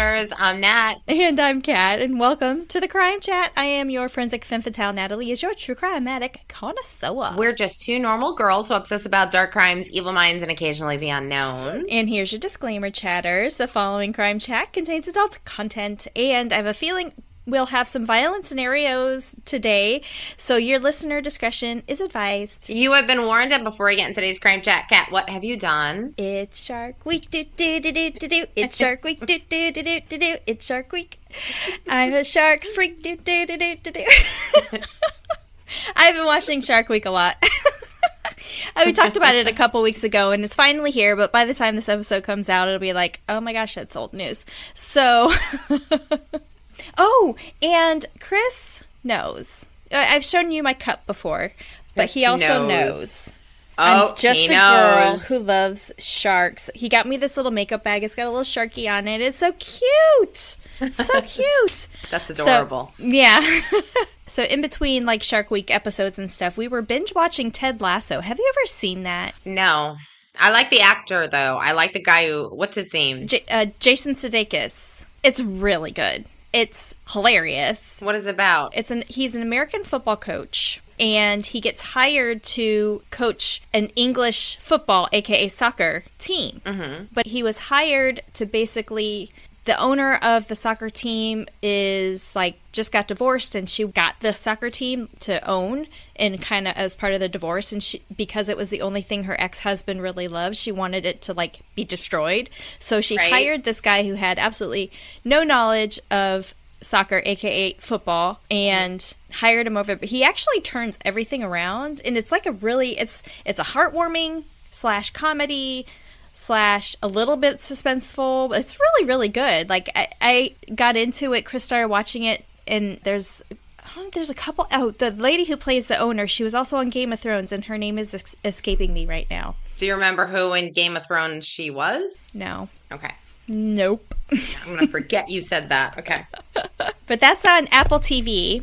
Chatters. I'm Nat. And I'm Kat, and welcome to the Crime Chat. I am your forensic femme fatale, Natalie, is your true crime-matic connoisseur. We're just two normal girls who obsess about dark crimes, evil minds, and occasionally the unknown. And here's your disclaimer, Chatters. The following Crime Chat contains adult content, and I have a feeling we'll have some violent scenarios today, so your listener discretion is advised. You have been warned, and before we get into today's Crime Chat, Kat, what have you done? It's Shark Week, do-do-do-do-do-do. It's Shark Week, do-do-do-do-do-do. It's Shark Week. I'm a shark freak, do-do-do-do-do-do. I've been watching Shark Week a lot. We talked about it a couple weeks ago, and it's finally here, but by the time this episode comes out, it'll be like, oh my gosh, that's old news. So... Oh, and Chris knows. I've shown you my cup before, but he also knows. Oh, I'm just a girl who loves sharks. He got me this little makeup bag. It's got a little sharky on it. It's so cute. So cute. That's adorable. So, yeah. So in between like Shark Week episodes and stuff, we were binge watching Ted Lasso. Have you ever seen that? No. I like the actor, though. I like the guy who, what's his name? Jason Sudeikis. It's really good. It's hilarious. What is it about? He's an American football coach, and he gets hired to coach an English football, aka soccer, team. Mm-hmm. But he was hired to basically... The owner of the soccer team is like just got divorced, and she got the soccer team to own and kind of as part of the divorce. And because it was the only thing her ex-husband really loved, she wanted it to like be destroyed. So she hired this guy who had absolutely no knowledge of soccer, aka football, and hired him over. But he actually turns everything around, and it's like it's a heartwarming / comedy / a little bit suspenseful. It's really, really good. Like, I got into it. Chris started watching it, and there's a couple... Oh, the lady who plays the owner, she was also on Game of Thrones, and her name is escaping me right now. Do you remember who in Game of Thrones she was? No. Okay. Nope. I'm going to forget you said that. Okay. But that's on Apple TV,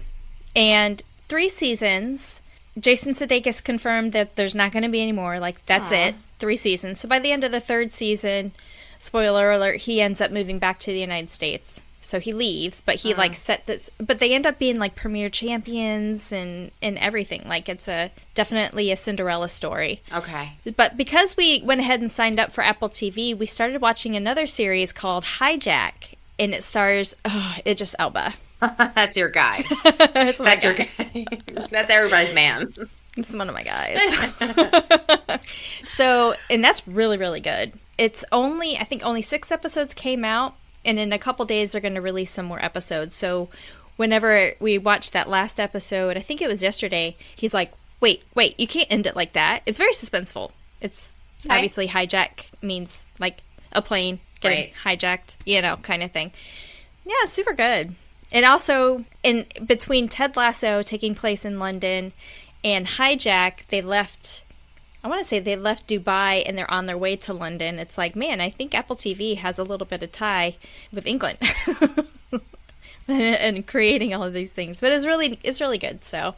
and 3 seasons. Jason Sudeikis confirmed that there's not going to be any more. Like, that's it. 3 seasons. So by the end of the 3rd season, spoiler alert, he ends up moving back to the United States. So he leaves, but he like set this, but they end up being like premier champions and everything. Like it's definitely a Cinderella story. Okay. But because we went ahead and signed up for Apple TV, we started watching another series called Hijack, and it stars Idris Elba. That's your guy. That's your guy. That's everybody's man. It's one of my guys. So, and that's really, really good. It's I think only 6 episodes came out, and in a couple days they're going to release some more episodes. So whenever we watched that last episode, I think it was yesterday, he's like, wait, you can't end it like that. It's very suspenseful. It's obviously hijack means like a plane getting hijacked, kind of thing. Yeah, super good. And also, in between Ted Lasso taking place in London and Hijack, they left Dubai, and they're on their way to London. It's like, man, I think Apple TV has a little bit of tie with England and creating all of these things. But it's really good. So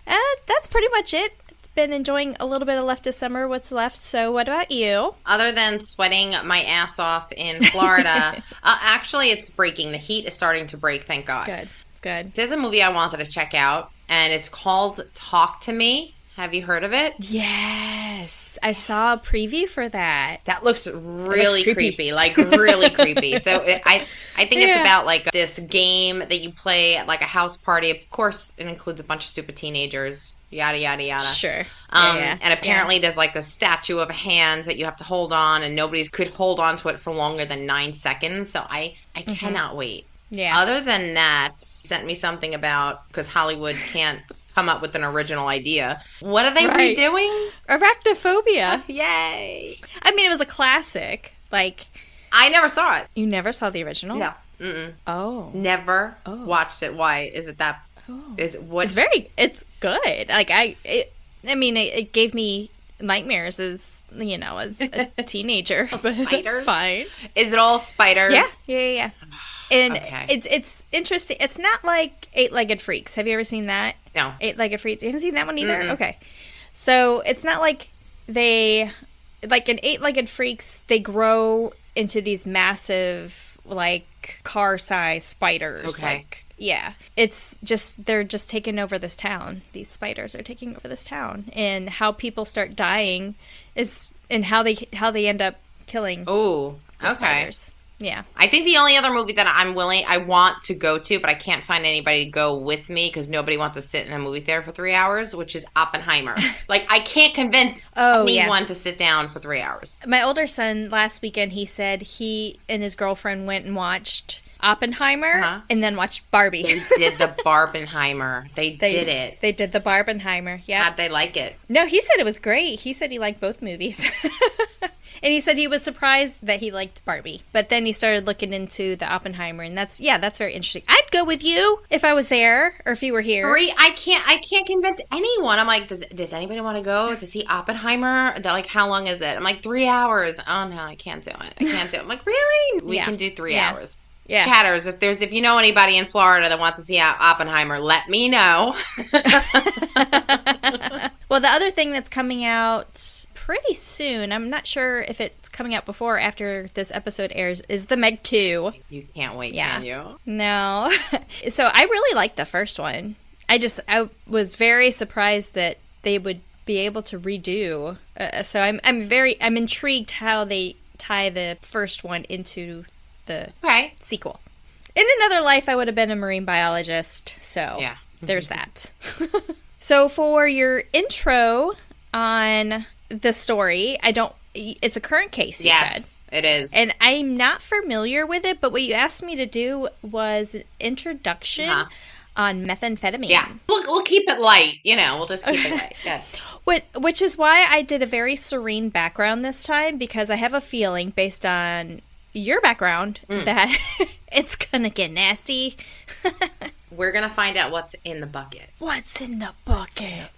that's pretty much it. It's been enjoying a little bit of leftist summer, what's left. So what about you? Other than sweating my ass off in Florida, actually it's breaking. The heat is starting to break, thank God. Good. There's a movie I wanted to check out, and it's called Talk to Me. Have you heard of it? Yes. I saw a preview for that. That looks really creepy. Like really creepy. So I think it's about like this game that you play at like a house party. Of course, it includes a bunch of stupid teenagers. Yada, yada, yada. Sure. And apparently there's like the statue of a hand that you have to hold on, and nobody could hold on to it for longer than 9 seconds. So I cannot wait. Yeah. Other than that, sent me something about, because Hollywood can't come up with an original idea. What are they redoing? Arachnophobia. Yay. I mean, it was a classic. Like, I never saw it. You never saw the original? No. Mm-mm. Oh. Never watched it. Why? Is it that? Oh. Is it what? It's good. Like, it gave me nightmares as a teenager. But spiders? It's fine. Is it all spiders? Yeah. And it's interesting. It's not like Eight-Legged Freaks. Have you ever seen that? No. Eight-Legged Freaks. You haven't seen that one either? Mm-mm. Okay. So it's not like in Eight-Legged Freaks, they grow into these massive like car-sized spiders. Okay. Like, yeah. It's just, they're just taking over this town. These spiders are taking over this town. And how people start dying is, and how they end up killing the spiders. Yeah. I think the only other movie that I want to go to, but I can't find anybody to go with me because nobody wants to sit in a movie theater for 3 hours, which is Oppenheimer. Like, I can't convince anyone to sit down for 3 hours. My older son, last weekend, he said he and his girlfriend went and watched Oppenheimer and then watched Barbie. They did the Barbenheimer. They did it. They did the Barbenheimer, yeah. How'd they like it? No, he said it was great. He said he liked both movies. And he said he was surprised that he liked Barbie. But then he started looking into the Oppenheimer, and that's very interesting. I'd go with you if I was there, or if you were here. I can't convince anyone. I'm like, does anybody want to go to see Oppenheimer? They're like, how long is it? I'm like, 3 hours. Oh, no, I can't do it. I'm like, really? We can do 3 hours. Yeah. Chatters, if you know anybody in Florida that wants to see Oppenheimer, let me know. Well, the other thing that's coming out pretty soon, I'm not sure if it's coming out before or after this episode airs, is the Meg 2. You can't wait, can you? No. So I really liked the first one. I was very surprised that they would be able to redo. So I'm intrigued how they tie the first one into the sequel. In another life, I would have been a marine biologist. So there's that. So for your intro on the story, it's a current case, you said. Yes, it is. And I'm not familiar with it, but what you asked me to do was an introduction on methamphetamine. Yeah. We'll keep it light, we'll just keep it light. Good. Which is why I did a very serene background this time, because I have a feeling, based on your background, that it's gonna get nasty. We're gonna find out what's in the bucket. What's in the bucket?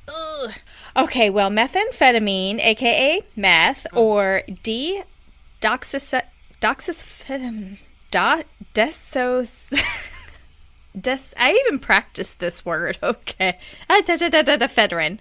Ugh. Okay, well, methamphetamine, aka meth, or I even practiced this word. Okay, ephedrine,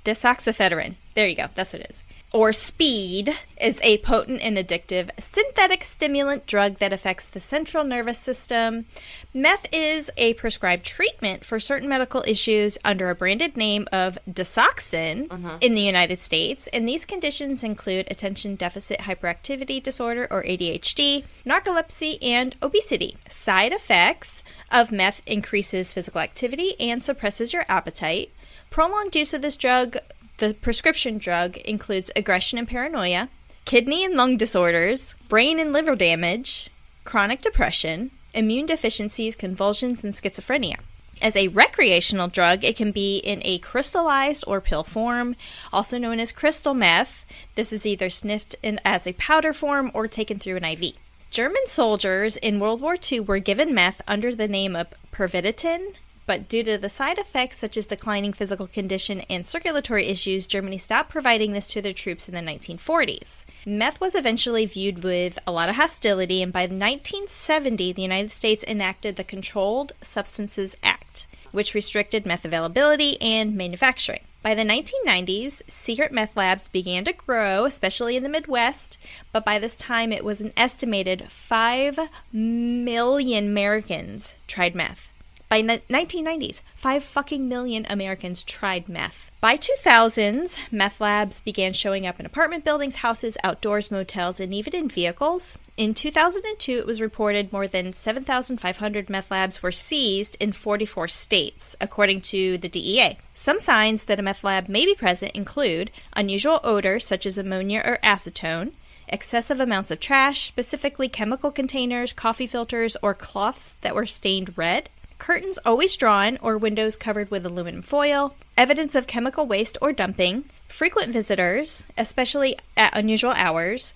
desoxyphedrine. There you go. That's what it is. Or speed, is a potent and addictive synthetic stimulant drug that affects the central nervous system. Meth is a prescribed treatment for certain medical issues under a branded name of Desoxyn in the United States, and these conditions include attention deficit hyperactivity disorder, or ADHD, narcolepsy, and obesity. Side effects of meth increases physical activity and suppresses your appetite. Prolonged use of this drug, the prescription drug, includes aggression and paranoia, kidney and lung disorders, brain and liver damage, chronic depression, immune deficiencies, convulsions, and schizophrenia. As a recreational drug, it can be in a crystallized or pill form, also known as crystal meth. This is either sniffed in as a powder form or taken through an IV. German soldiers in World War II were given meth under the name of pervitin, but due to the side effects such as declining physical condition and circulatory issues, Germany stopped providing this to their troops in the 1940s. Meth was eventually viewed with a lot of hostility, and by 1970, the United States enacted the Controlled Substances Act, which restricted meth availability and manufacturing. By the 1990s, secret meth labs began to grow, especially in the Midwest, but by this time it was an estimated 5 million Americans tried meth. By 1990s, 5 fucking million Americans tried meth. By 2000s, meth labs began showing up in apartment buildings, houses, outdoors, motels, and even in vehicles. In 2002, it was reported more than 7,500 meth labs were seized in 44 states, according to the DEA. Some signs that a meth lab may be present include unusual odors such as ammonia or acetone, excessive amounts of trash, specifically chemical containers, coffee filters, or cloths that were stained red, curtains always drawn or windows covered with aluminum foil, evidence of chemical waste or dumping, frequent visitors, especially at unusual hours,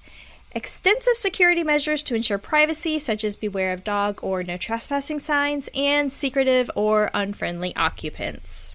extensive security measures to ensure privacy, such as beware of dog or no trespassing signs, and secretive or unfriendly occupants.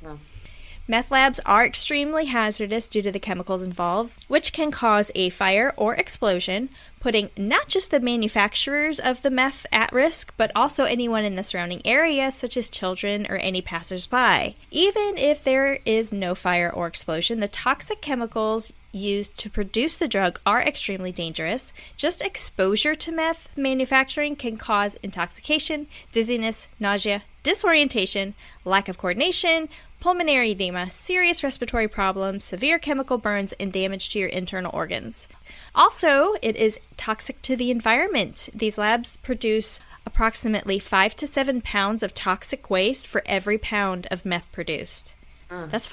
Meth labs are extremely hazardous due to the chemicals involved, which can cause a fire or explosion, putting not just the manufacturers of the meth at risk, but also anyone in the surrounding area, such as children or any passersby. Even if there is no fire or explosion, the toxic chemicals used to produce the drug are extremely dangerous. Just exposure to meth manufacturing can cause intoxication, dizziness, nausea, disorientation, lack of coordination, pulmonary edema, serious respiratory problems, severe chemical burns, and damage to your internal organs. Also, it is toxic to the environment. These labs produce approximately 5 to 7 pounds of toxic waste for every pound of meth produced. That's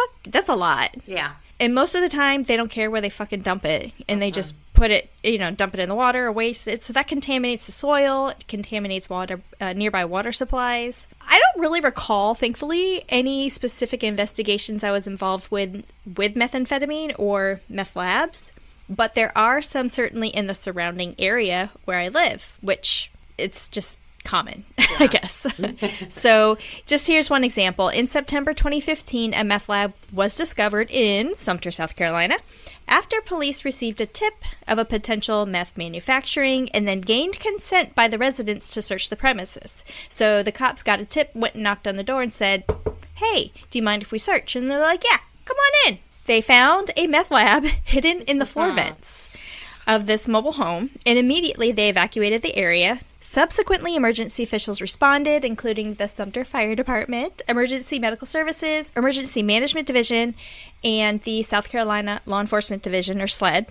a lot. Yeah. And most of the time, they don't care where they fucking dump it. And they just put it, dump it in the water or waste it. So that contaminates the soil. It contaminates water, nearby water supplies. I don't really recall, thankfully, any specific investigations I was involved with methamphetamine or meth labs. But there are some certainly in the surrounding area where I live, which it's just common, yeah. I guess. So just here's one example. In September 2015, a meth lab was discovered in Sumter, South Carolina, after police received a tip of a potential meth manufacturing and then gained consent by the residents to search the premises. So the cops got a tip, went and knocked on the door and said, "Hey, do you mind if we search?" And they're like, "Yeah, come on in." They found a meth lab hidden in the floor vents of this mobile home, and immediately they evacuated the area. Subsequently, emergency officials responded, including the Sumter Fire Department, Emergency Medical Services, Emergency Management Division, and the South Carolina Law Enforcement Division, or SLED,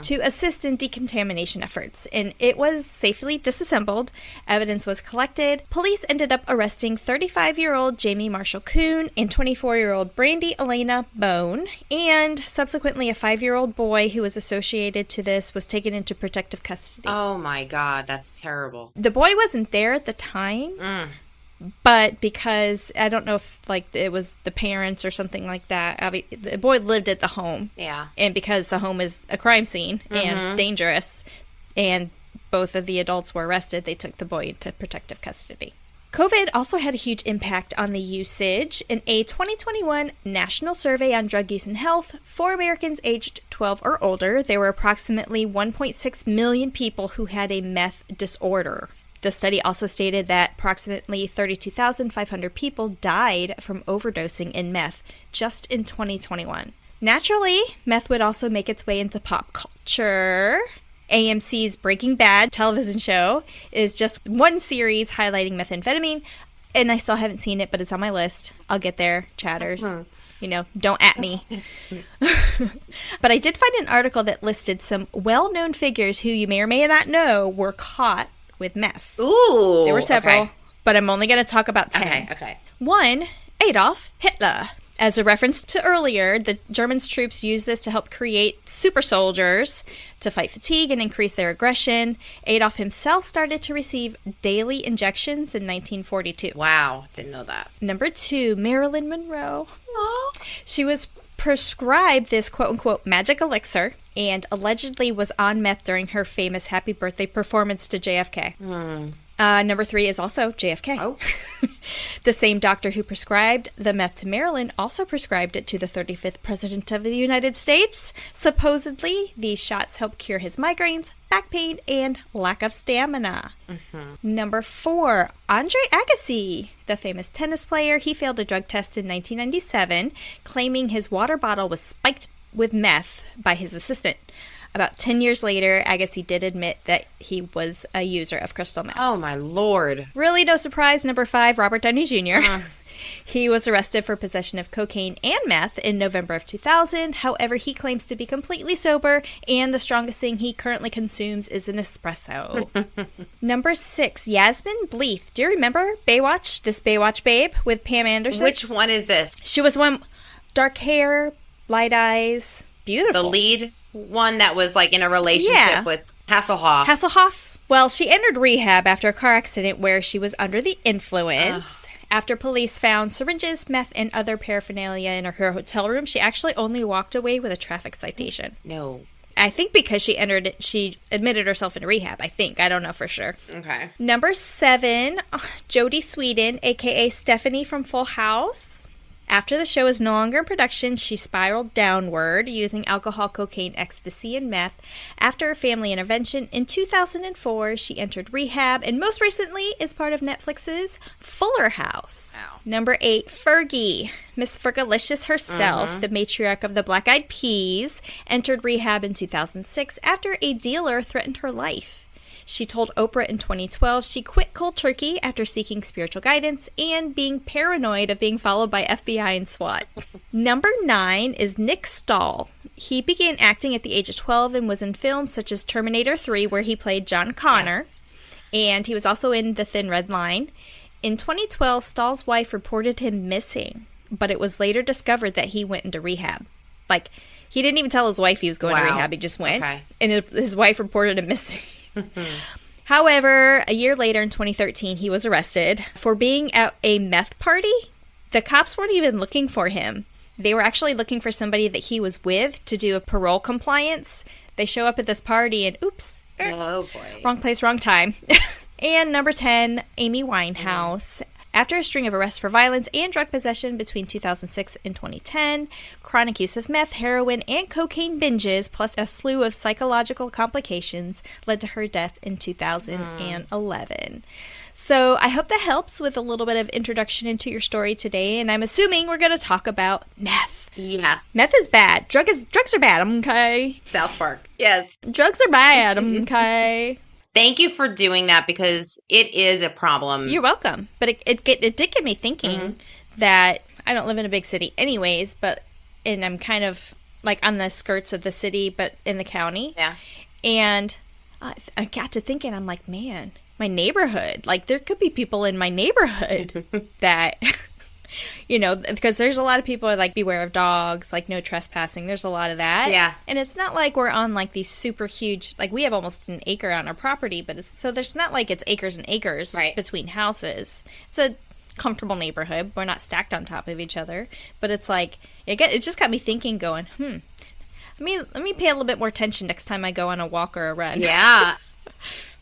to assist in decontamination efforts. And it was safely disassembled. Evidence was collected. Police ended up arresting 35-year-old Jamie Marshall Kuhn and 24-year-old Brandy Elena Bone. And subsequently, a 5-year-old boy who was associated to this was taken into protective custody. Oh my God, that's terrible. The boy wasn't there at the time. But because, I don't know if, it was the parents or something like that. The boy lived at the home. Yeah. And because the home is a crime scene and dangerous, and both of the adults were arrested, they took the boy into protective custody. COVID also had a huge impact on the usage. In a 2021 national survey on drug use and health for Americans aged 12 or older, there were approximately 1.6 million people who had a meth disorder. The study also stated that approximately 32,500 people died from overdosing in meth just in 2021. Naturally, meth would also make its way into pop culture. AMC's Breaking Bad television show is just one series highlighting methamphetamine, and I still haven't seen it, but it's on my list. I'll get there, chatters. Don't at me. But I did find an article that listed some well-known figures who you may or may not know were caught with meth. Ooh. There were several, but I'm only going to talk about 10. Okay. 1, Adolf Hitler. As a reference to earlier, the Germans' troops used this to help create super soldiers to fight fatigue and increase their aggression. Adolf himself started to receive daily injections in 1942. Wow, didn't know that. Number 2, Marilyn Monroe. Oh. She was prescribed this quote-unquote magic elixir and allegedly was on meth during her famous happy birthday performance to JFK. Number 3 is also JFK. Oh. The same doctor who prescribed the meth to Marilyn also prescribed it to the 35th President of the United States. Supposedly, these shots help cure his migraines, back pain, and lack of stamina. Number 4, Andre Agassi, the famous tennis player. He failed a drug test in 1997, claiming his water bottle was spiked with meth by his assistant. About 10 years later, Agassi did admit that he was a user of crystal meth. Oh, my Lord. Really no surprise. Number 5, Robert Downey Jr. He was arrested for possession of cocaine and meth in November of 2000. However, he claims to be completely sober, and the strongest thing he currently consumes is an espresso. Number 6, Yasmin Bleeth. Do you remember Baywatch? This Baywatch babe with Pam Anderson? Which one is this? She was one, dark hair, light eyes, beautiful. The lead one that was in a relationship with Hasselhoff. Hasselhoff? Well, she entered rehab after a car accident where she was under the influence. After police found syringes, meth, and other paraphernalia in her hotel room, she actually only walked away with a traffic citation. No. I think because she admitted herself into rehab, I think. I don't know for sure. Okay. Number 7, Jodie Sweetin, a.k.a. Stephanie from Full House. After the show was no longer in production, she spiraled downward using alcohol, cocaine, ecstasy, and meth. After a family intervention in 2004, she entered rehab and most recently is part of Netflix's Fuller House. Wow. Number 8, Fergie. Miss Fergalicious herself, the matriarch of the Black Eyed Peas, entered rehab in 2006 after a dealer threatened her life. She told Oprah in 2012 she quit cold turkey after seeking spiritual guidance and being paranoid of being followed by FBI and SWAT. Number 9 is Nick Stahl. He began acting at the age of 12 and was in films such as Terminator 3, where he played John Connor. Yes. And he was also in The Thin Red Line. In 2012, Stahl's wife reported him missing, but it was later discovered that he went into rehab. Like, he didn't even tell his wife he was going to rehab. He just went. Okay. And his wife reported him missing. However, a year later in 2013, he was arrested for being at a meth party. The cops weren't even looking for him. They were actually looking for somebody that he was with to do a parole compliance. They show up at this party and oops. Oh, boy. Wrong place, wrong time. And number 10, Amy Winehouse. After a string of arrests for violence and drug possession between 2006 and 2010, chronic use of meth, heroin, and cocaine binges, plus a slew of psychological complications, led to her death in 2011. So I hope that helps with a little bit of introduction into your story today, and I'm assuming we're going to talk about meth. Yes. Meth is bad. Drugs are bad, okay? South Park. Yes. Drugs are bad, okay? Thank you for doing that because it is a problem. You're welcome. But it did get me thinking that I don't live in a big city anyways, and I'm kind of like on the skirts of the city, but in the county. Yeah. And I got to thinking, I'm like, man, my neighborhood, like there could be people in my neighborhood that... You know, because there's a lot of people like beware of dogs, like no trespassing. There's a lot of that. Yeah. And it's not like we're on like these super huge, like we have almost an acre on our property, but so there's not like it's acres and acres between houses. It's a comfortable neighborhood. We're not stacked on top of each other, but it's like, it just got me thinking going, let me pay a little bit more attention next time I go on a walk or a run. Yeah.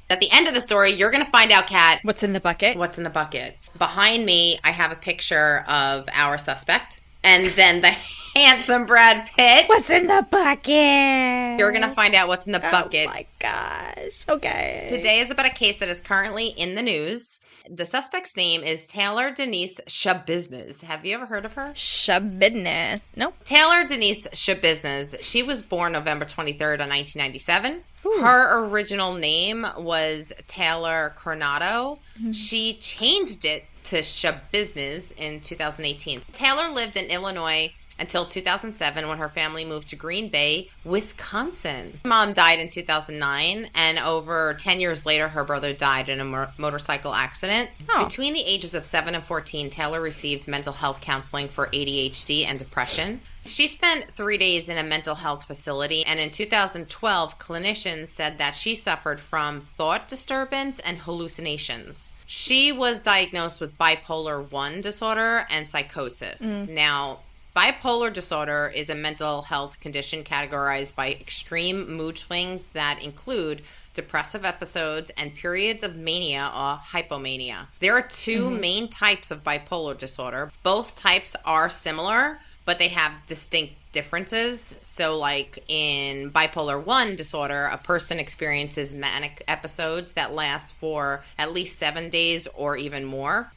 At the end of the story, you're going to find out, Kat. What's in the bucket? What's in the bucket. Behind me, I have a picture of our suspect. And then the handsome Brad Pitt. What's in the bucket? You're going to find out what's in the bucket. Oh, my gosh. Okay. Today is about a case that is currently in the news. The suspect's name is Taylor Denise Sch-Business. Have you ever heard of her? Sch-Business. Nope. Taylor Denise Sch-Business. She was born November 23rd of 1997. Ooh. Her original name was Taylor Coronado. Mm-hmm. She changed it to Sch-Business in 2018. Taylor lived in Illinois until 2007 when her family moved to Green Bay, Wisconsin. Mom died in 2009, and over 10 years later, her brother died in a motorcycle accident. Oh. Between the ages of 7 and 14, Taylor received mental health counseling for ADHD and depression. She spent 3 days in a mental health facility, and in 2012, clinicians said that she suffered from thought disturbance and hallucinations. She was diagnosed with bipolar 1 disorder and psychosis. Now, bipolar disorder is a mental health condition categorized by extreme mood swings that include depressive episodes and periods of mania or hypomania. There are two main types of bipolar disorder. Both types are similar, but they have distinct differences. So like in bipolar 1 disorder, a person experiences manic episodes that last for at least 7 days or even more.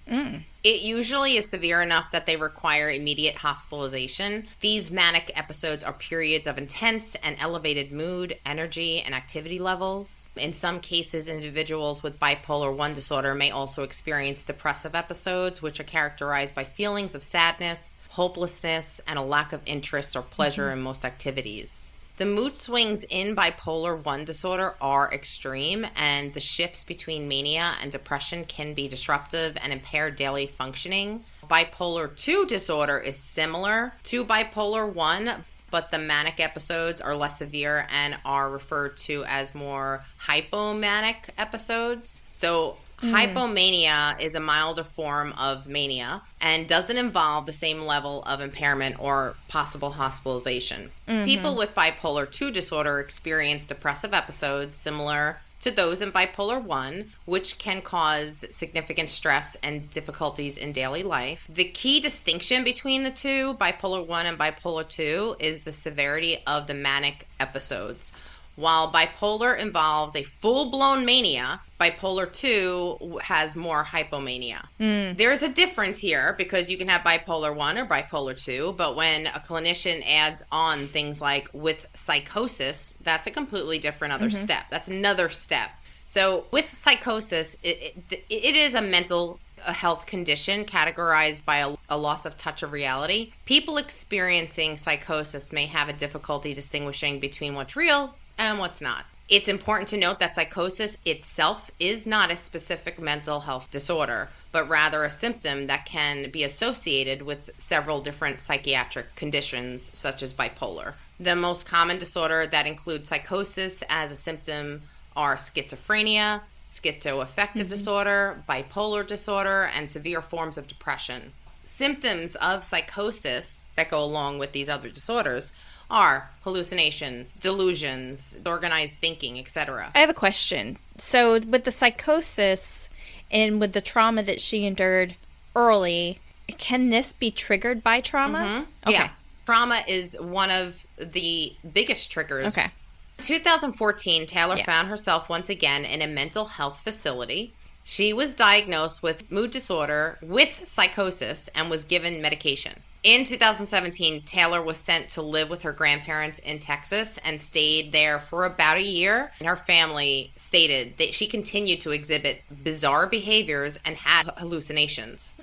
It usually is severe enough that they require immediate hospitalization. These manic episodes are periods of intense and elevated mood, energy, and activity levels. In some cases, individuals with bipolar 1 disorder may also experience depressive episodes, which are characterized by feelings of sadness, hopelessness, and a lack of interest or pleasure in most activities. The mood swings in bipolar 1 disorder are extreme, and the shifts between mania and depression can be disruptive and impair daily functioning. Bipolar 2 disorder is similar to bipolar 1, but the manic episodes are less severe and are referred to as more hypomanic episodes. So hypomania is a milder form of mania and doesn't involve the same level of impairment or possible hospitalization. People with bipolar 2 disorder experience depressive episodes similar to those in bipolar 1, which can cause significant stress and difficulties in daily life. The key distinction between the two, bipolar 1 and bipolar 2, is the severity of the manic episodes. While bipolar involves a full-blown mania, bipolar 2 has more hypomania. There's a difference here because you can have bipolar 1 or bipolar 2, but when a clinician adds on things like with psychosis, that's a completely different other step. That's another step. So with psychosis, it is a mental health condition categorized by a loss of touch of reality. People experiencing psychosis may have a difficulty distinguishing between what's real and what's not. It's important to note that psychosis itself is not a specific mental health disorder, but rather a symptom that can be associated with several different psychiatric conditions, such as bipolar. The most common disorder that includes psychosis as a symptom are schizophrenia, schizoaffective disorder, bipolar disorder, and severe forms of depression. Symptoms of psychosis that go along with these other disorders are hallucination, delusions, organized thinking, etc. I have a question. So with the psychosis and with the trauma that she endured early, can this be triggered by trauma? Okay. Yeah. Trauma is one of the biggest triggers. Okay. In 2014, Taylor found herself once again in a mental health facility. She was diagnosed with mood disorder with psychosis and was given medication. In 2017, Taylor was sent to live with her grandparents in Texas and stayed there for about a year. And her family stated that she continued to exhibit bizarre behaviors and had hallucinations.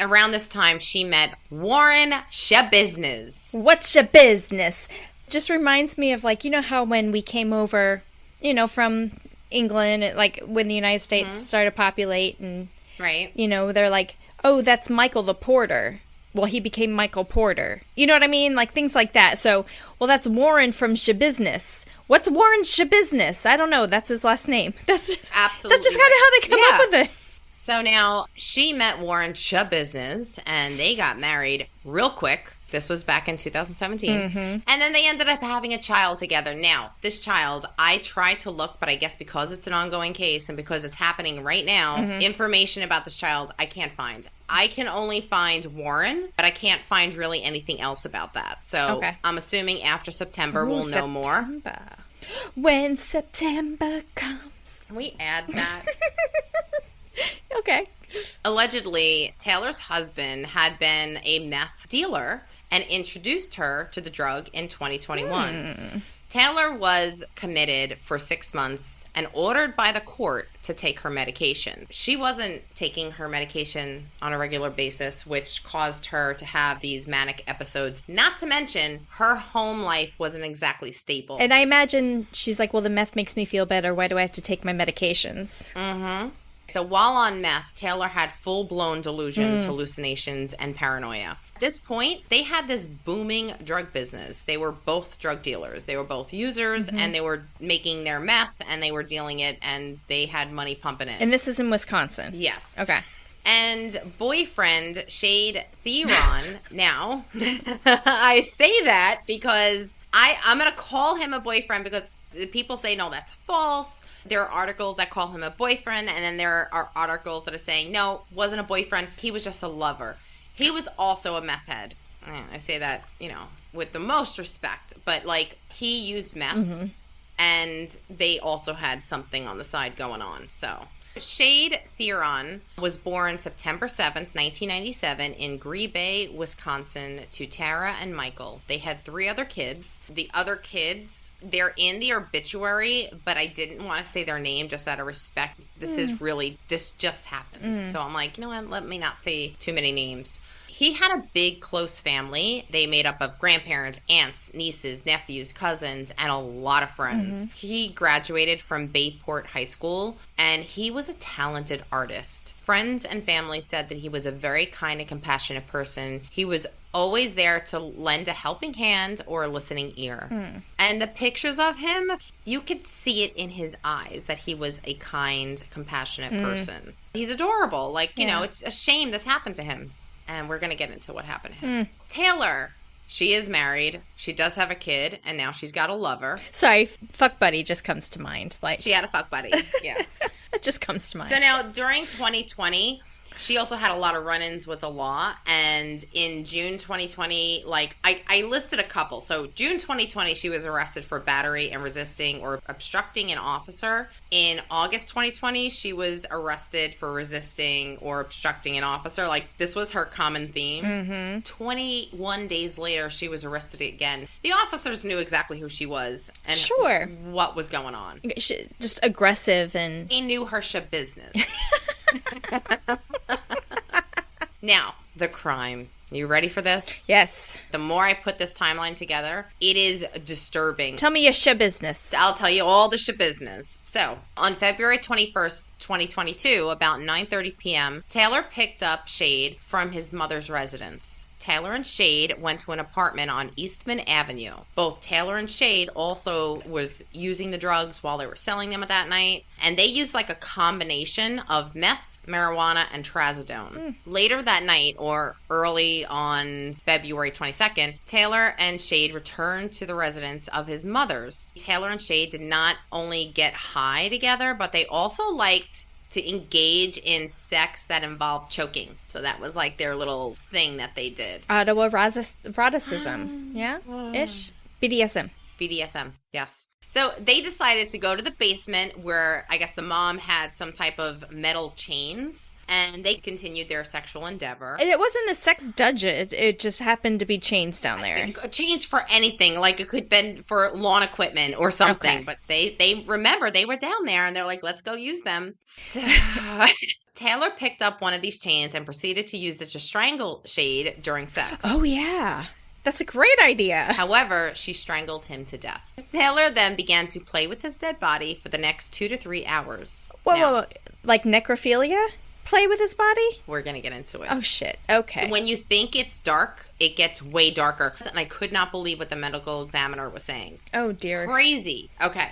Around this time, she met Warren Sch-Business. What's Sch-Business? Just reminds me of, like, you know how when we came over, you know, from England, like when the United States started to populate and, you know, they're like, oh, that's Michael the Porter. Well, he became Michael Porter. You know what I mean? Like things like that. So, well, that's Warren from Sch-Business. What's Warren's Sch-Business? I don't know. That's his last name. That's just absolutely. That's just kind of how they come up with it. So now she met Warren Sch-Business and they got married real quick. This was back in 2017. And then they ended up having a child together. Now, this child, I tried to look, but I guess because it's an ongoing case and because it's happening right now, information about this child I can't find. I can only find Warren, but I can't find really anything else about that. So I'm assuming after September we'll know more. When September comes. Can we add that? Okay. Allegedly, Taylor's husband had been a meth dealer and introduced her to the drug in 2021. Taylor was committed for 6 months and ordered by the court to take her medication. She wasn't taking her medication on a regular basis, which caused her to have these manic episodes. Not to mention, her home life wasn't exactly stable. And I imagine she's like, well, the meth makes me feel better. Why do I have to take my medications? So while on meth, Taylor had full-blown delusions, hallucinations, and paranoia. At this point, they had this booming drug business. They were both drug dealers. They were both users, and they were making their meth, and they were dealing it, and they had money pumping in. And this is in Wisconsin? Yes. Okay. And boyfriend Shade Theron, now, I say that because I'm going to call him a boyfriend because people say, no, that's false. There are articles that call him a boyfriend, and then there are articles that are saying, no, wasn't a boyfriend. He was just a lover. He was also a meth head. I say that, you know, with the most respect. But, like, he used meth, and they also had something on the side going on. So, Shade Theron was born September 7th, 1997 in Green Bay, Wisconsin to Tara and Michael. They had 3 other kids. The other kids, they're in the obituary, but I didn't want to say their name just out of respect. This just happens. So I'm like, you know what, let me not say too many names. He had a big, close family. They made up of grandparents, aunts, nieces, nephews, cousins, and a lot of friends. He graduated from Bayport High School, and he was a talented artist. Friends and family said that he was a very kind and compassionate person. He was always there to lend a helping hand or a listening ear. And the pictures of him, you could see it in his eyes that he was a kind, compassionate person. He's adorable. Like, you know, it's a shame this happened to him. And we're going to get into what happened to him. Taylor, She is married. She does have a kid, and now she's got a lover. Sorry, fuck buddy just comes to mind. Like she had a fuck buddy. Yeah. It just comes to mind. So now, during 2020, she also had a lot of run-ins with the law, and in June 2020, like, I listed a couple. So June 2020, she was arrested for battery and resisting or obstructing an officer. In August 2020, she was arrested for resisting or obstructing an officer. Like, this was her common theme. Mm-hmm. 21 days later, she was arrested again. The officers knew exactly who she was and what was going on. Just aggressive and... They knew her Sch-Business. Now, the crime. You ready for this? Yes. The more I put this timeline together, it is disturbing. Tell me your Sch-Business. I'll tell you all the Sch-Business. So, on February 21st, 2022, about 9:30 p.m., Taylor picked up Shade from his mother's residence. Taylor and Shade went to an apartment on Eastman Avenue. Both Taylor and Shade also was using the drugs while they were selling them that night. And they used like a combination of meth, marijuana, and trazodone. Later that night, or early on February 22nd, Taylor and Shade returned to the residence of his mother's. Taylor and Shade did not only get high together, but they also liked to engage in sex that involved choking. So that was like their little thing that they did. Eroticism. Yeah? Ish? BDSM, yes. So they decided to go to the basement where I guess the mom had some type of metal chains, and they continued their sexual endeavor. And it wasn't a sex dungeon. It just happened to be chains down there. Chains for anything. Like it could have been for lawn equipment or something. Okay. But they remember they were down there, and they're like, let's go use them. So Taylor picked up one of these chains and proceeded to use it to strangle Shade during sex. Oh, yeah. That's a great idea. However, she strangled him to death. Taylor then began to play with his dead body for the next 2 to 3 hours. Whoa. Like necrophilia? Play with his body? We're going to get into it. Oh, shit. Okay. When you think it's dark, it gets way darker. And I could not believe what the medical examiner was saying. Oh, dear. Crazy. Okay.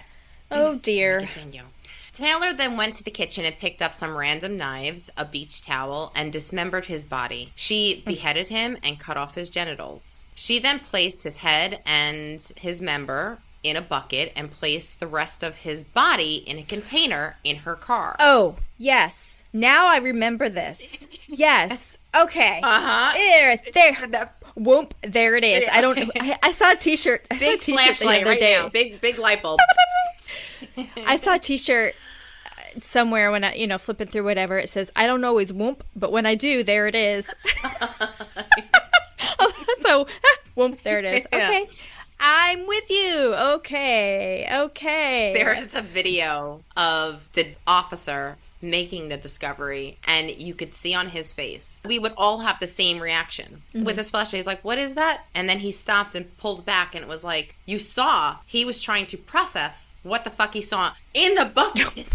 Oh, dear. Continue. Taylor then went to the kitchen and picked up some random knives, a beach towel, and dismembered his body. She beheaded him and cut off his genitals. She then placed his head and his member in a bucket and placed the rest of his body in a container in her car. Oh, yes. Now I remember this. Yes. Okay. Uh-huh. There. Whoop. There it is. I don't. I saw a T-shirt. I saw a T-shirt the other day. Now. Big light bulb. I saw a T-shirt somewhere when I, flipping through whatever. It says, "I don't always whoop, but when I do, there it is." So, whoop. There it is. Okay. Yeah. I'm with you. Okay. There's a video of the officer making the discovery, and you could see on his face, we would all have the same reaction. With his flashlight, he's like, what is that? And then he stopped and pulled back, and it was like, you saw he was trying to process what the fuck he saw in the bucket.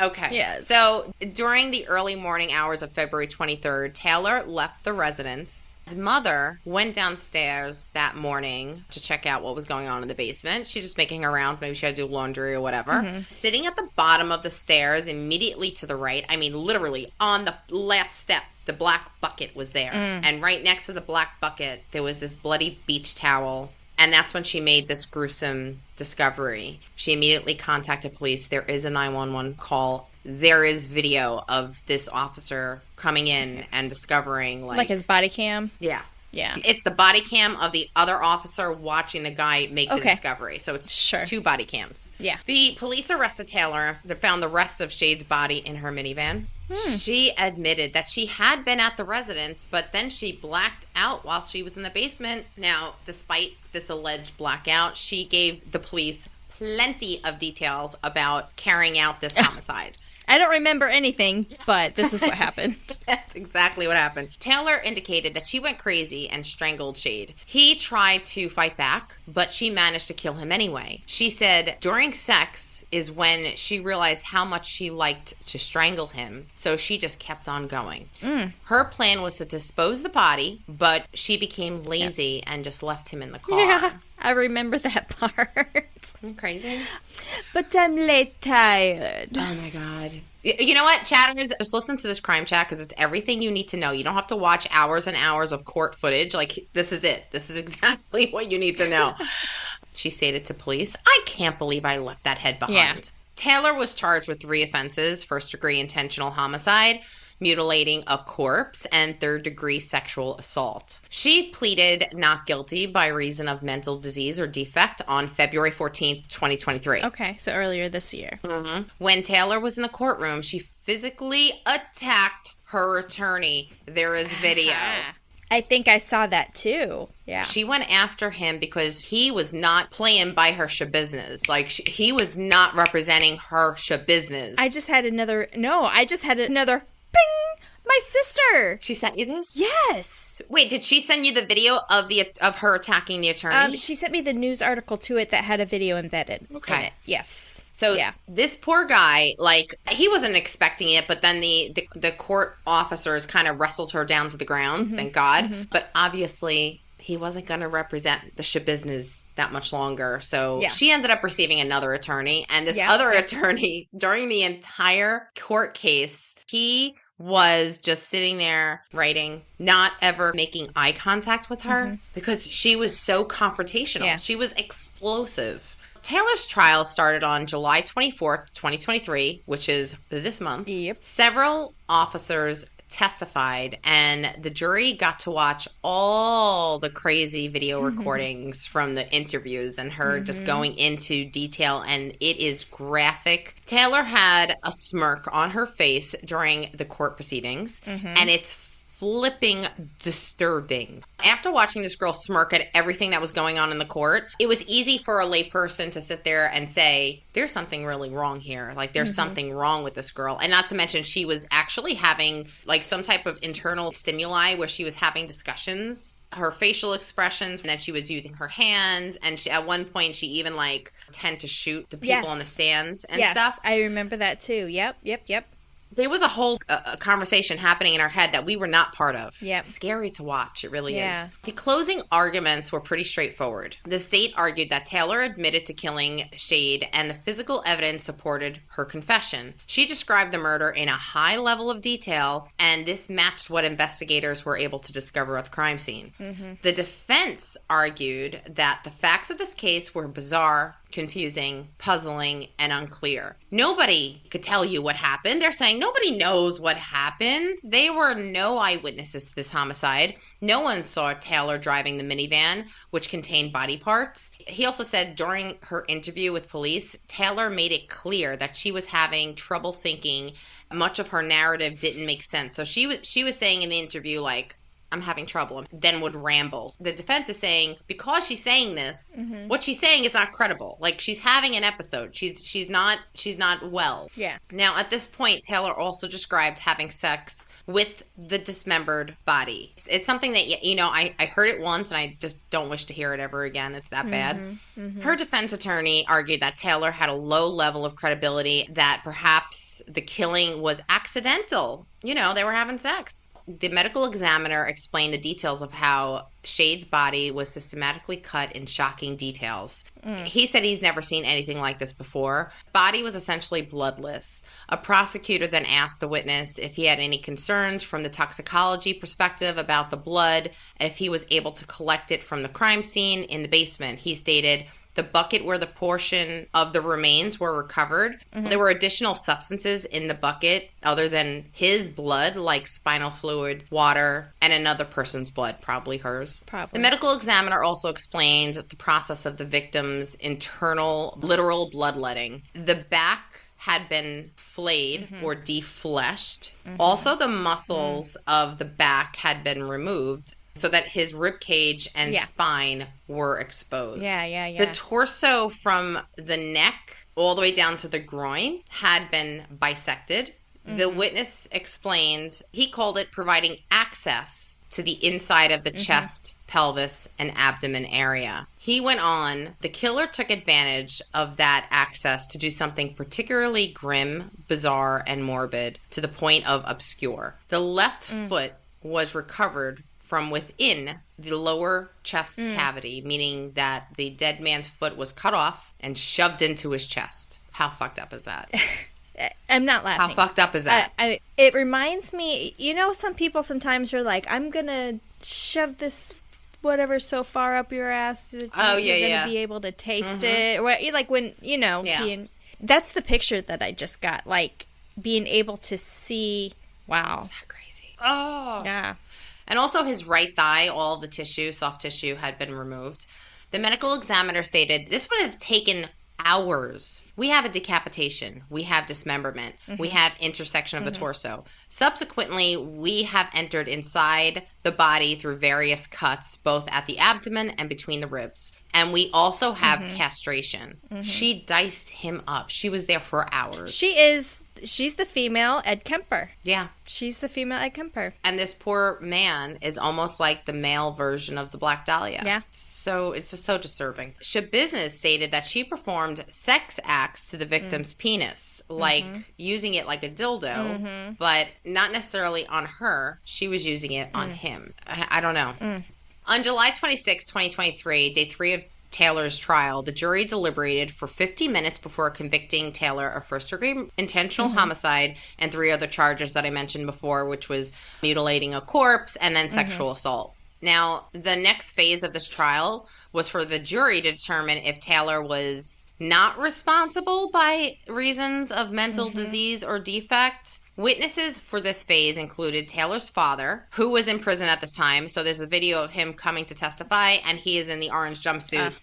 Okay. Yes. So during the early morning hours of February 23rd, Taylor left the residence. His mother went downstairs that morning to check out what was going on in the basement. She's just making her rounds. Maybe she had to do laundry or whatever. Sitting at the bottom of the stairs immediately to the right, I mean literally on the last step, the black bucket was there. And right next to the black bucket, there was this bloody beach towel. And that's when she made this gruesome discovery. She immediately contacted police. There is a 911 call. There is video of this officer coming in and discovering like his body cam? Yeah. Yeah. It's the body cam of the other officer watching the guy make the discovery. So it's 2 body cams. Yeah. The police arrested Taylor. They found the rest of Shade's body in her minivan. She admitted that she had been at the residence, but then she blacked out while she was in the basement. Now, despite this alleged blackout, she gave the police plenty of details about carrying out this homicide. I don't remember anything, but this is what happened. That's exactly what happened. Taylor indicated that she went crazy and strangled Shade. He tried to fight back, but she managed to kill him anyway. She said during sex is when she realized how much she liked to strangle him, so she just kept on going. Her plan was to dispose the body, but she became lazy and just left him in the car. Yeah. I remember that part. I'm crazy. But I'm late tired. Oh, my God. You know what, chatters? Just listen to this crime chat because it's everything you need to know. You don't have to watch hours and hours of court footage. Like, this is it. This is exactly what you need to know. She stated to police, "I can't believe I left that head behind." Yeah. Taylor was charged with 3 offenses: first-degree intentional homicide, mutilating a corpse, and third-degree sexual assault. She pleaded not guilty by reason of mental disease or defect on February 14th, 2023. Okay, so earlier this year. Mm-hmm. When Taylor was in the courtroom, she physically attacked her attorney. There is video. I think I saw that too. Yeah. She went after him because he was not playing by her Sch-Business. Like, he was not representing her Sch-Business. I just had another ping! My sister! She sent you this? Yes. Wait, did she send you the video of her attacking the attorney? She sent me the news article to it that had a video embedded in it. Yes. So this poor guy, like, he wasn't expecting it, but then the court officers kind of wrestled her down to the ground, thank God. Mm-hmm. But obviously, he wasn't going to represent the Sch-Business that much longer. So she ended up receiving another attorney. And this other attorney, during the entire court case, he was just sitting there writing, not ever making eye contact with her because she was so confrontational. Yeah. She was explosive. Taylor's trial started on July 24th, 2023, which is this month. Yep. Several officers testified, and the jury got to watch all the crazy video recordings from the interviews and her just going into detail, and it is graphic. Taylor had a smirk on her face during the court proceedings, and it's flipping disturbing. After watching this girl smirk at everything that was going on in the court, it was easy for a layperson to sit there and say, there's something really wrong here. Like, there's something wrong with this girl. And not to mention, she was actually having, like, some type of internal stimuli where she was having discussions. Her facial expressions, and that she was using her hands, and at one point she even, like, tend to shoot the people on the stands and stuff. I remember that too. Yep. There was a whole conversation happening in our head that we were not part of. Yep. Scary to watch. It really is. The closing arguments were pretty straightforward. The state argued that Taylor admitted to killing Shade, and the physical evidence supported her confession. She described the murder in a high level of detail, and this matched what investigators were able to discover at the crime scene. The defense argued that the facts of this case were bizarre, confusing, puzzling, and unclear. Nobody could tell you what happened. They're saying nobody knows what happened. There were no eyewitnesses to this homicide. No one saw Taylor driving the minivan, which contained body parts. He also said during her interview with police, Taylor made it clear that she was having trouble thinking. Much of her narrative didn't make sense. So she was saying in the interview, like, I'm having trouble, then would ramble. The defense is saying, because she's saying this, what she's saying is not credible. Like, she's having an episode. She's not well. Yeah. Now, at this point, Taylor also described having sex with the dismembered body. It's something that, you know, I heard it once, and I just don't wish to hear it ever again. It's that bad. Her defense attorney argued that Taylor had a low level of credibility, that perhaps the killing was accidental. You know, they were having sex. The medical examiner explained the details of how Shade's body was systematically cut in shocking details. He said he's never seen anything like this before. Body was essentially bloodless. A prosecutor then asked the witness if he had any concerns from the toxicology perspective about the blood, and if he was able to collect it from the crime scene in the basement. He stated, the bucket where the portion of the remains were recovered, there were additional substances in the bucket other than his blood, like spinal fluid, water, and another person's blood, probably hers. Probably. The medical examiner also explained the process of the victim's internal, literal bloodletting. The back had been flayed or defleshed. Also, the muscles of the back had been removed, so that his rib cage and spine were exposed. Yeah. The torso from the neck all the way down to the groin had been bisected. The witness explained, he called it providing access to the inside of the chest, pelvis, and abdomen area. He went on, the killer took advantage of that access to do something particularly grim, bizarre, and morbid, to the point of obscure. The left foot was recovered from within the lower chest cavity, meaning that the dead man's foot was cut off and shoved into his chest. How fucked up is that? I'm not laughing. How fucked up is that? It reminds me, some people sometimes are like, I'm going to shove this whatever so far up your ass that you're going to be able to taste it. Or, like when, that's the picture that I just got. Like being able to see, wow. Is that crazy? Oh. Yeah. And also his right thigh, all the tissue, soft tissue, had been removed. The medical examiner stated this would have taken hours. We have a decapitation. We have dismemberment. We have intersection of the torso. Subsequently, we have entered inside the body through various cuts, both at the abdomen and between the ribs. And we also have castration. She diced him up. She was there for hours. She's the female Ed Kemper. Yeah. She's the female Ed Kemper. And this poor man is almost like the male version of the Black Dahlia. Yeah. So it's just so disturbing. Sch-Business stated that she performed sex acts to the victim's penis, like using it like a dildo, but not necessarily on her. She was using it on him. I don't know. On July 26, 2023, day 3 of Taylor's trial, the jury deliberated for 50 minutes before convicting Taylor of first-degree intentional homicide and 3 other charges that I mentioned before, which was mutilating a corpse and then sexual assault. Now, the next phase of this trial was for the jury to determine if Taylor was not responsible by reasons of mental disease or defect. Witnesses for this phase included Taylor's father, who was in prison at this time. So there's a video of him coming to testify, and he is in the orange jumpsuit.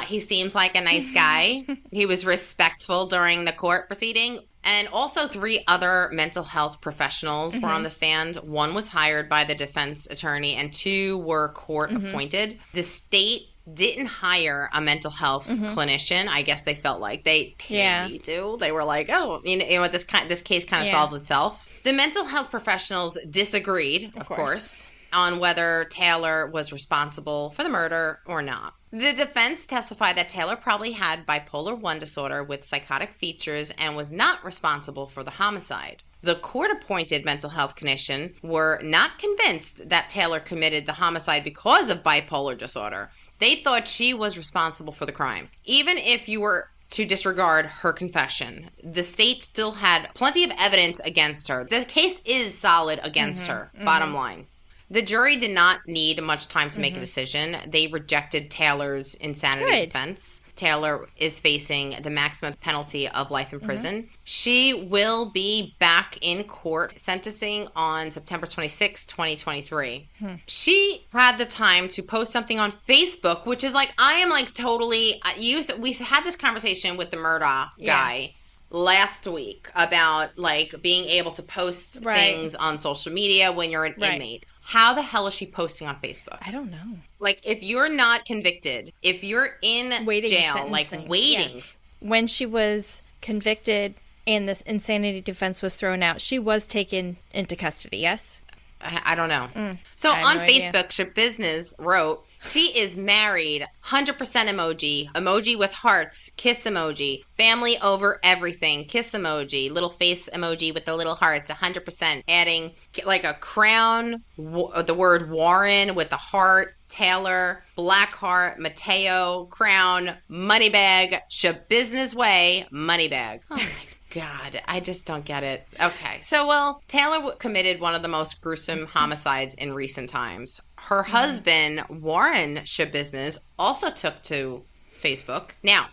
He seems like a nice guy. He was respectful during the court proceeding. And also 3 other mental health professionals were on the stand. 1 was hired by the defense attorney and 2 were court appointed. The state didn't hire a mental health clinician. I guess they felt like they need to. They were like, oh, this case kind of solves itself. The mental health professionals disagreed, of course, on whether Taylor was responsible for the murder or not. The defense testified that Taylor probably had bipolar 1 disorder with psychotic features and was not responsible for the homicide. The court-appointed mental health clinician were not convinced that Taylor committed the homicide because of bipolar disorder. They thought she was responsible for the crime. Even if you were to disregard her confession, the state still had plenty of evidence against her. The case is solid against her, bottom line. The jury did not need much time to make a decision. They rejected Taylor's insanity defense. Taylor is facing the maximum penalty of life in prison. She will be back in court sentencing on September 26, 2023. She had the time to post something on Facebook, which is like, I am like totally we had this conversation with the Murdaugh guy last week about like being able to post things on social media when you're an inmate. How the hell is she posting on Facebook? I don't know. Like, if you're not convicted, if you're in jail, like, waiting. Yeah. When she was convicted and this insanity defense was thrown out, she was taken into custody, yes? I don't know. So, on Facebook, Sch-Business wrote, she is married, 100% emoji with hearts, kiss emoji, family over everything, kiss emoji, little face emoji with the little hearts, 100%, adding like a crown, the word Warren with the heart, Taylor, black heart, Mateo, crown, money bag, Sch-Business way, money bag. Oh my God, I just don't get it. Okay, so, Taylor committed one of the most gruesome homicides in recent times. Her husband, Warren Sch-Business, also took to Facebook. Now,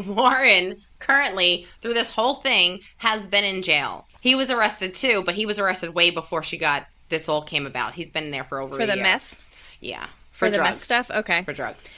Warren currently, through this whole thing, has been in jail. He was arrested too, but he was arrested way before this all came about. He's been there for over a year. For the meth? Yeah. For the meth stuff? Okay. For drugs.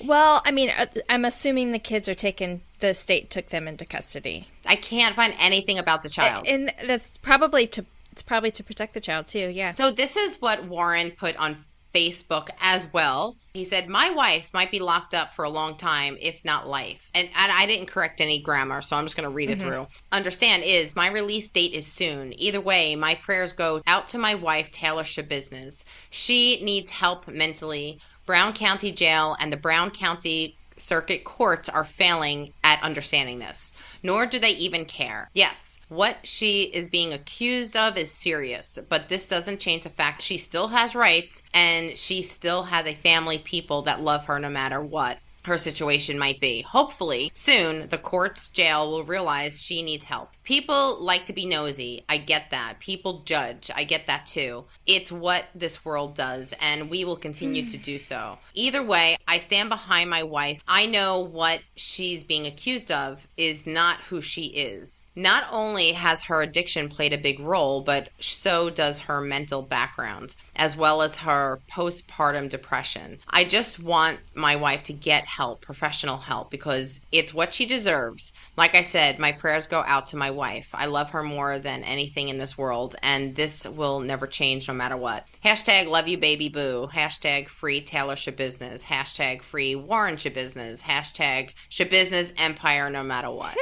Well, I mean, I'm assuming the state took them into custody. I can't find anything about the child. And that's probably to protect the child too, yeah. So this is what Warren put on Facebook as well. He said, my wife might be locked up for a long time, if not life. And I didn't correct any grammar, so I'm just going to read it through. Understand is, my release date is soon. Either way, my prayers go out to my wife, Taylor Sch-Business. She needs help mentally. Brown County Jail and the Brown County Circuit Courts are failing at understanding this, nor do they even care. Yes, what she is being accused of is serious, but this doesn't change the fact she still has rights and she still has a family, people that love her no matter what her situation might be. Hopefully, soon, the court's jail will realize she needs help. People like to be nosy. I get that. People judge. I get that too. It's what this world does, and we will continue to do so. Either way, I stand behind my wife. I know what she's being accused of is not who she is. Not only has her addiction played a big role, but so does her mental background, as well as her postpartum depression. I just want my wife to get help, professional help, because it's what she deserves. Like I said, my prayers go out to my wife. I love her more than anything in this world, and this will never change no matter what. Hashtag love you baby boo. Hashtag free Taylor Sch-Business. Hashtag free Warren Sch-Business. Hashtag Sch-Business empire no matter what.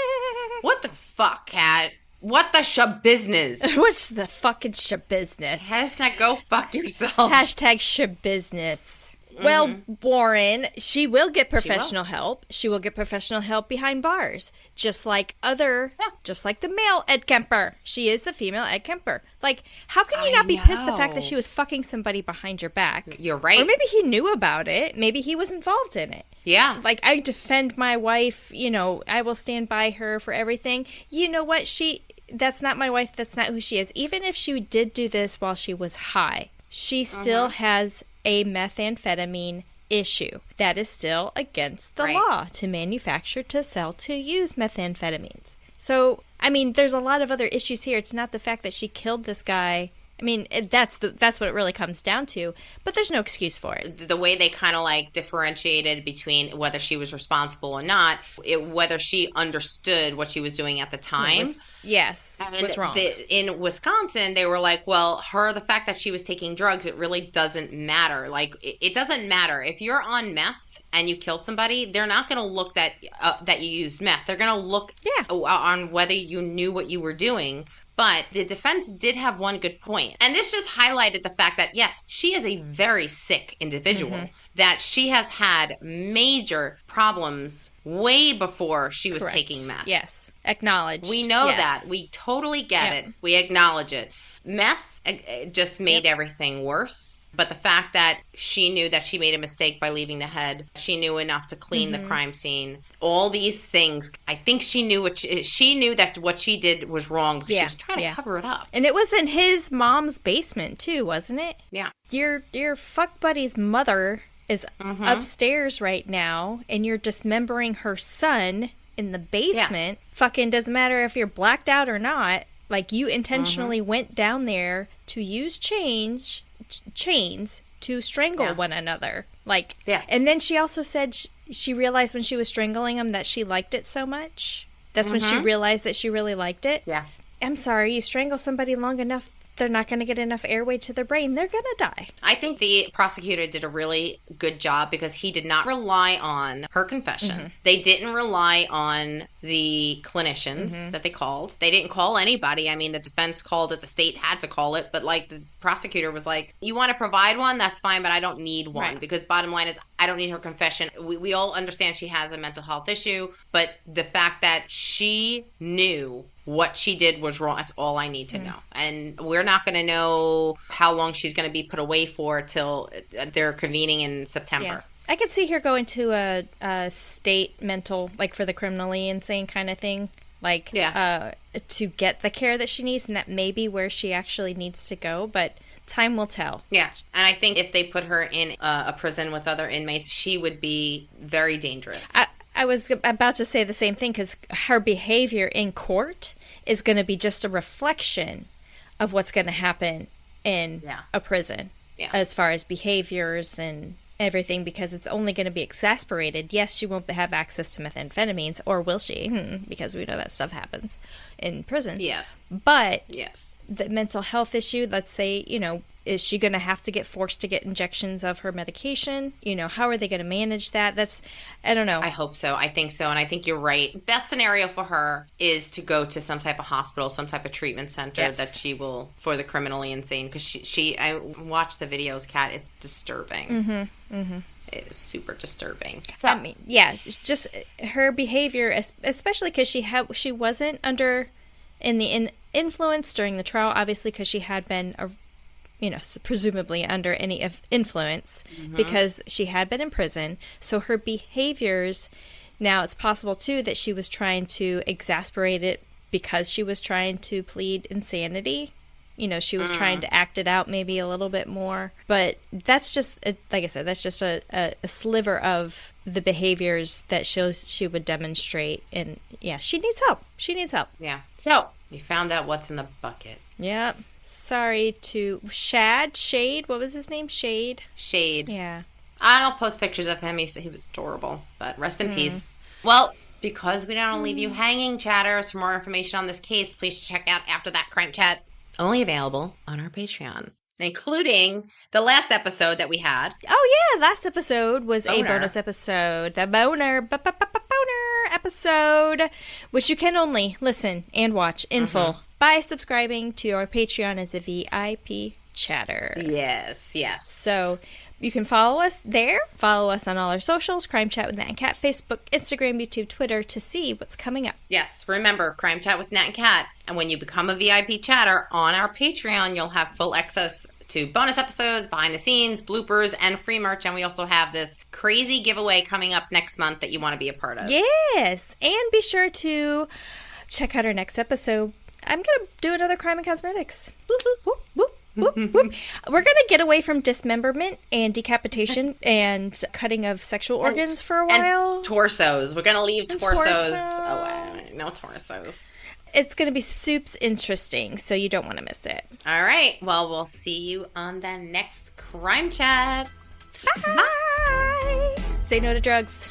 What the fuck, Kat? What the Sch-Business? What's the fucking Sch-Business? Hashtag go fuck yourself. Hashtag Sch-Business. Well, Warren, she will get professional help. She will get professional help behind bars. Just like the male Ed Kemper. She is the female Ed Kemper. Like, how can you not be pissed the fact that she was fucking somebody behind your back? You're right. Or maybe he knew about it. Maybe he was involved in it. Yeah. Like, I defend my wife. I will stand by her for everything. You know what? That's not my wife. That's not who she is. Even if she did do this while she was high, she still has a methamphetamine issue. That is still against the law to manufacture, to sell, to use methamphetamines. So, I mean, there's a lot of other issues here. It's not the fact that she killed this guy. I mean, that's what it really comes down to. But there's no excuse for it. The way they kind of like differentiated between whether she was responsible or not, whether she understood what she was doing at the time. Was wrong. In Wisconsin, they were like, well, the fact that she was taking drugs, it really doesn't matter. Like, it doesn't matter. If you're on meth and you killed somebody, they're not going to look that you used meth. They're going to look on whether you knew what you were doing. But the defense did have one good point. And this just highlighted the fact that, yes, she is a very sick individual, that she has had major problems way before she was taking meth. Yes. Acknowledged. We know that. We totally get it. We acknowledge it. Meth just made everything worse. But the fact that she knew that she made a mistake by leaving the head, she knew enough to clean the crime scene. All these things, I think she knew that what she did was wrong, but she was trying to cover it up. And it was in his mom's basement too, wasn't it? Yeah. Your fuck buddy's mother is upstairs right now, and you're dismembering her son in the basement. Yeah. Fucking doesn't matter if you're blacked out or not. Like, you intentionally went down there to use chains to strangle one another. Like, and then she also said she realized when she was strangling him that she liked it so much. That's when she realized that she really liked it. Yeah. I'm sorry, you strangle somebody long enough, they're not going to get enough airway to their brain. They're going to die. I think the prosecutor did a really good job because he did not rely on her confession. They didn't rely on the clinicians that they called. They didn't call anybody. I mean, the defense called it. The state had to call it. But, like, the prosecutor was like, you want to provide one? That's fine, but I don't need one. Right. Because bottom line is, I don't need her confession. We all understand she has a mental health issue. But the fact that she knew what she did was wrong, that's all I need to know. And we're not going to know how long she's going to be put away for till they're convening in September. Yeah. I could see her going to a state mental, like for the criminally insane kind of thing. Like, to get the care that she needs, and that may be where she actually needs to go. But time will tell. Yeah. And I think if they put her in a prison with other inmates, she would be very dangerous. I was about to say the same thing, because her behavior in court is going to be just a reflection of what's going to happen in a prison as far as behaviors and everything, because it's only going to be exasperated. Yes, she won't have access to methamphetamines, or will she? Because we know that stuff happens in prison. Yeah. But the mental health issue, let's say, is she going to have to get forced to get injections of her medication? How are they going to manage that? I don't know. I hope so. I think so. And I think you're right. Best scenario for her is to go to some type of hospital, some type of treatment center that she will, for the criminally insane. Because I watched the videos, Kat. It's disturbing. it is super disturbing. So, I mean, yeah, just her behavior, especially because she wasn't under in the influence during the trial, obviously, because she had been presumably under any influence because she had been in prison. So her behaviors, now it's possible too that she was trying to exasperate it because she was trying to plead insanity. She was trying to act it out maybe a little bit more. But that's just, like I said, that's just a sliver of the behaviors that she would demonstrate. And yeah, she needs help. Yeah. So we found out what's in the bucket. Yep. Sorry to Shade. What was his name? Shade. Yeah. I'll post pictures of him. He was adorable. But rest in peace. Well, because we don't want to leave you hanging, chatters, for more information on this case, please check out After That Crime Chat. Only available on our Patreon, including the last episode that we had. Oh, yeah. Last episode was a bonus episode. The boner episode, which you can only listen and watch in full by subscribing to our Patreon as a VIP chatter. Yes. So you can follow us there. Follow us on all our socials, Crime Chat with Nat and Kat, Facebook, Instagram, YouTube, Twitter, to see what's coming up. Yes. Remember, Crime Chat with Nat and Kat. And when you become a VIP chatter on our Patreon, you'll have full access to bonus episodes, behind the scenes, bloopers, and free merch. And we also have this crazy giveaway coming up next month that you want to be a part of. Yes. And be sure to check out our next episode. I'm going to do another Crime and Cosmetics. Whoop, whoop, whoop. Whoop, whoop. We're going to get away from dismemberment and decapitation and cutting of sexual organs for a while. And torsos. We're going to leave torsos away. No torsos. It's going to be soups interesting, so you don't want to miss it. All right. Well, we'll see you on the next Crime Chat. Bye. Say no to drugs.